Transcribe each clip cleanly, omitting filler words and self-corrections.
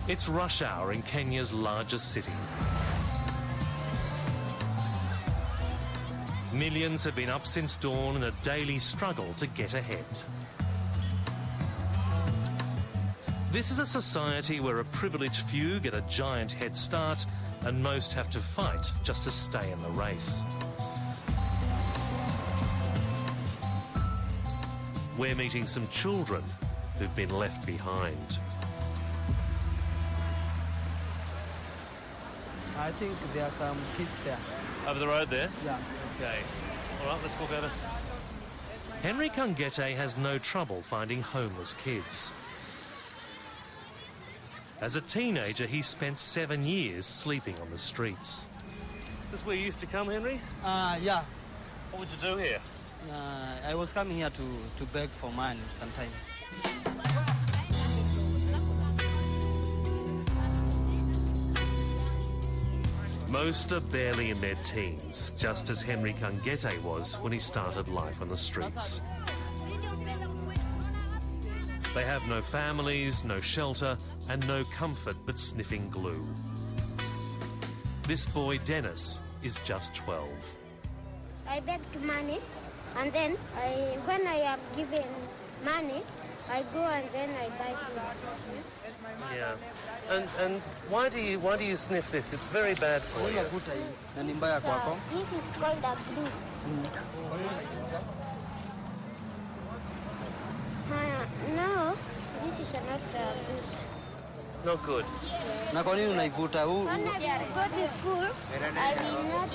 It's rush hour in Kenya's largest city. Millions have been up since dawn in a daily struggle to get ahead. This is a society where a privileged few get a giant head start and most have to fight just to stay in the race. We're meeting some children who've been left behind. I think there are some kids there. Over the road there? Yeah. Okay. All right, let's walk over. Henry Kangete has no trouble finding homeless kids. As a teenager, he spent 7 years sleeping on the streets. This is where you used to come, Henry? Yeah. What would you do here? I was coming here to beg for money sometimes. Most are barely in their teens, just as Henry Kangete was when he started life on the streets. They have no families, no shelter, and no comfort but sniffing glue. This boy, Dennis, is just 12. I begged money, and then when I am given money, I go and then I buy food. Yeah. And why do you sniff this? It's very bad for you. This is called a glue. No, this is not good. Not good. When I go to school, I did not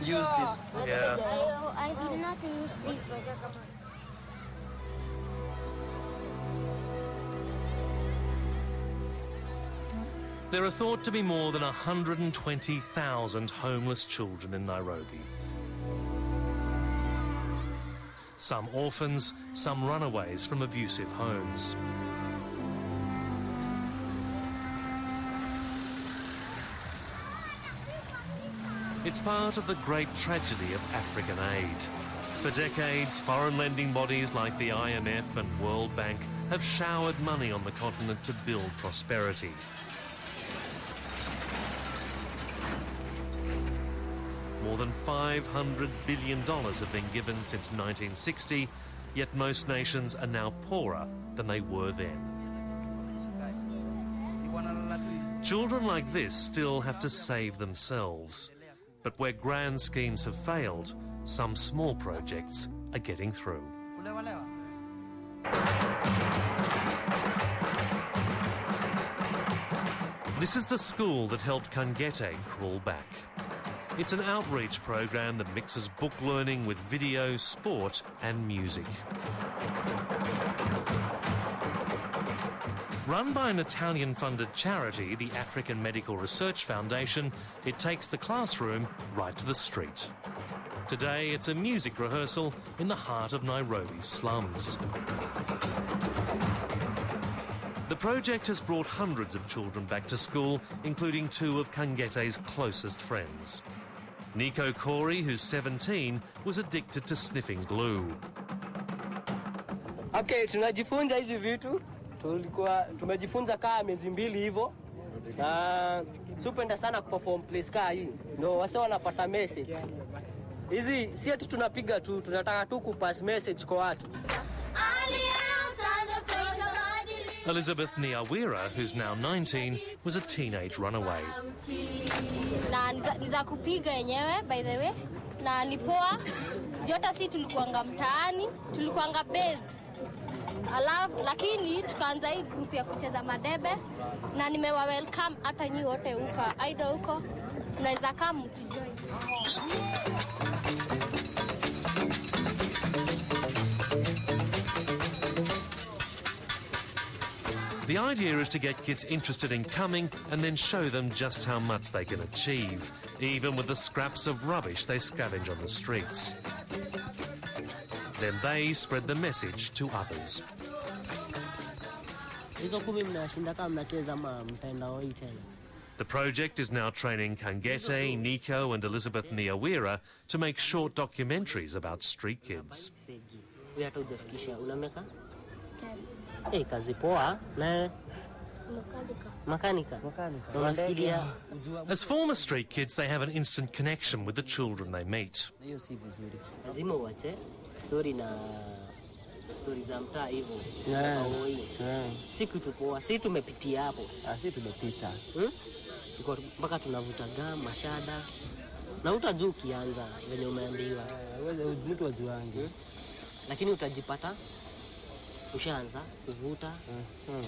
use this. Yeah. I did not use this. There are thought to be more than 120,000 homeless children in Nairobi. Some orphans, some runaways from abusive homes. It's part of the great tragedy of African aid. For decades, foreign lending bodies like the IMF and World Bank have showered money on the continent to build prosperity. More than $500 billion have been given since 1960, yet most nations are now poorer than they were then. Children like this still have to save themselves. But where grand schemes have failed, some small projects are getting through. This is the school that helped Kangete crawl back. It's an outreach program that mixes book learning with video, sport and music. Run by an Italian-funded charity, the African Medical Research Foundation, it takes the classroom right to the street. Today, it's a music rehearsal in the heart of Nairobi's slums. The project has brought hundreds of children back to school, including two of Kangete's closest friends. Nico Corey, who's 17, was addicted to sniffing glue. Okay, tunajifunza hizi vitu. Tumejifunza kaa miezi mbili hivyo. Na supenda sana kuperform place kaa hii. Ndio wase wanapata message. Hizi si ati tunapiga tu, tunataka tu kupass message kwa watu. Elisabeth Niawira, who's now 19, was a teenage runaway. Na niza kupiga yenyewe, by the way. Na nipoa, jota si tulikuanga mtaani, tulikuanga base. Lakini tukaanza hii group ya kucheza madebe na nimewa welcome hata nyi wote huko aido huko unaweza kama mtijoin. The idea is to get kids interested in coming and then show them just how much they can achieve, even with the scraps of rubbish they scavenge on the streets. Then they spread the message to others. The project is now training Kangete, Nico and Elisabeth Niawira to make short documentaries about street kids. Makanika. Unafikiria As former street kids, they have an instant connection with the children they meet. lazima uache story na story za mtaa hivyo. Si kitu poa, si tumepitia hapo. Si tumepita. Tuko mpaka tunavuta gam, mashada. Na utajua ukianza venye umeambiwa. Mtu ajuange. Lakini utajipata ushaanza kuvuta.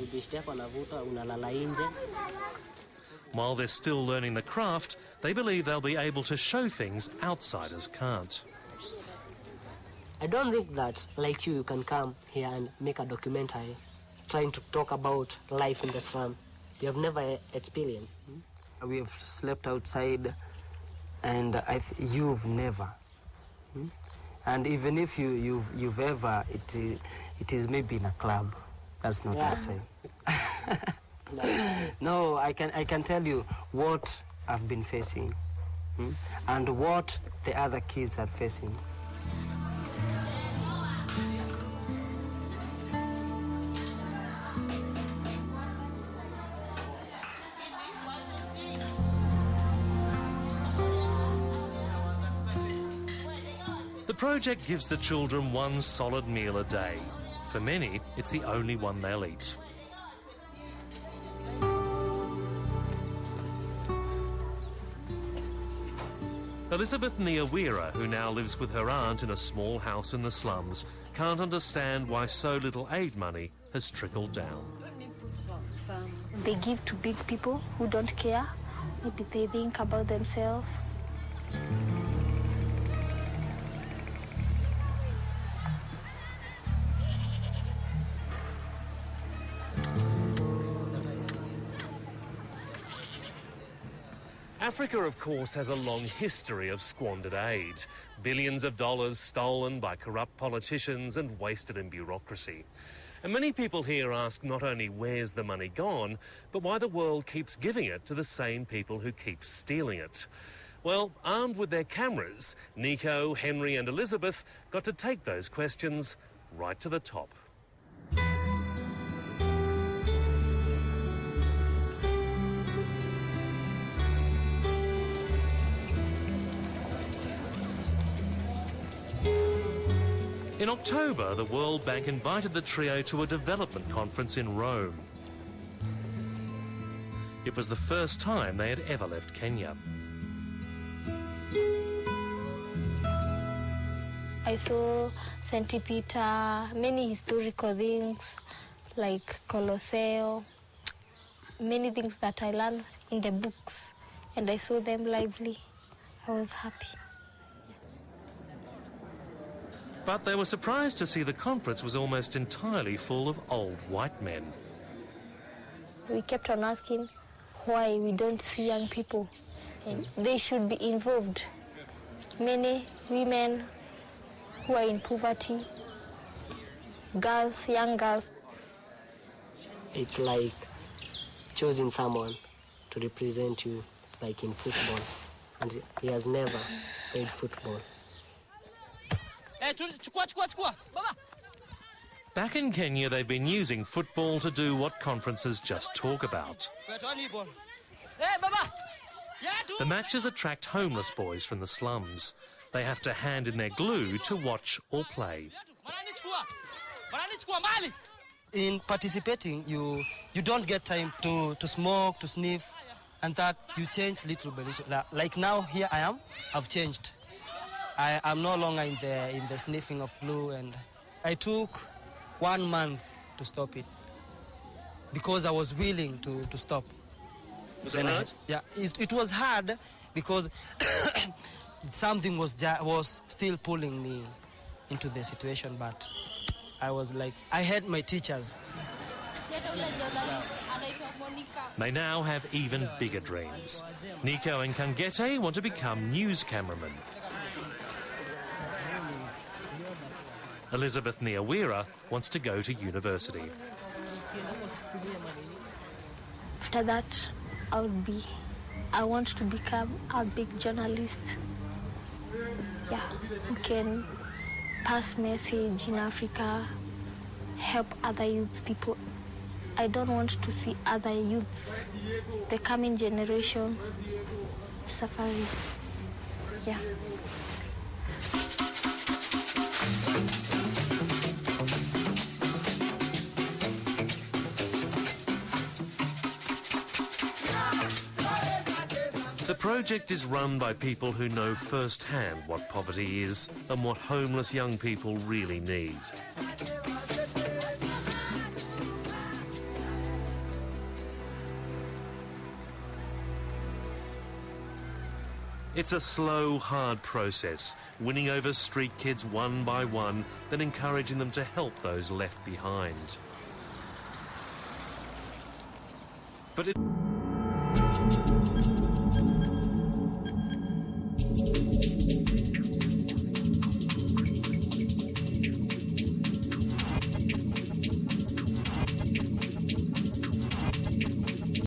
Ubishte yako anavuta, unalala nje. While they're still learning the craft, they believe they'll be able to show things outsiders can't. I don't think that, like you can come here and make a documentary trying to talk about life in the slum. You have never experienced. We have slept outside, and you've never. And even if you've ever, it is maybe in a club. That's not outside. No, I can tell you what I've been facing, and what the other kids are facing. The project gives the children one solid meal a day. For many, it's the only one they'll eat. Elisabeth Niawira, who now lives with her aunt in a small house in the slums, can't understand why so little aid money has trickled down. They give to big people who don't care. Maybe they think about themselves. Africa, of course, has a long history of squandered aid. Billions of dollars stolen by corrupt politicians and wasted in bureaucracy. And many people here ask not only where's the money gone, but why the world keeps giving it to the same people who keep stealing it. Well, armed with their cameras, Nico, Henry and Elisabeth got to take those questions right to the top. In October, the World Bank invited the trio to a development conference in Rome. It was the first time they had ever left Kenya. I saw St. Peter, many historical things like Colosseum, many things that I learned in the books, and I saw them lively. I was happy. But they were surprised to see the conference was almost entirely full of old white men. We kept on asking why we don't see young people, and they should be involved. Many women who are in poverty, girls, young girls. It's like choosing someone to represent you, like in football, and he has never played football. Back in Kenya, they've been using football to do what conferences just talk about. The matches attract homeless boys from the slums. They have to hand in their glue to watch or play. In participating, you don't get time to smoke, to sniff, and that you change little by little. Like now, here I am, I've changed. I'm no longer in the sniffing of glue, and I took 1 month to stop it because I was willing to stop. Was it hard? Yeah, it was hard because something was still pulling me into the situation, but I was like, I had my teachers. They now have even bigger dreams. Nico and Kangete want to become news cameramen. Elisabeth Niawira wants to go to university. After that, I want to become a big journalist. Yeah, who can pass message in Africa, help other youth people. I don't want to see other youths, the coming generation, suffering. Yeah. The project is run by people who know firsthand what poverty is and what homeless young people really need. It's a slow, hard process, winning over street kids one by one, then encouraging them to help those left behind. But it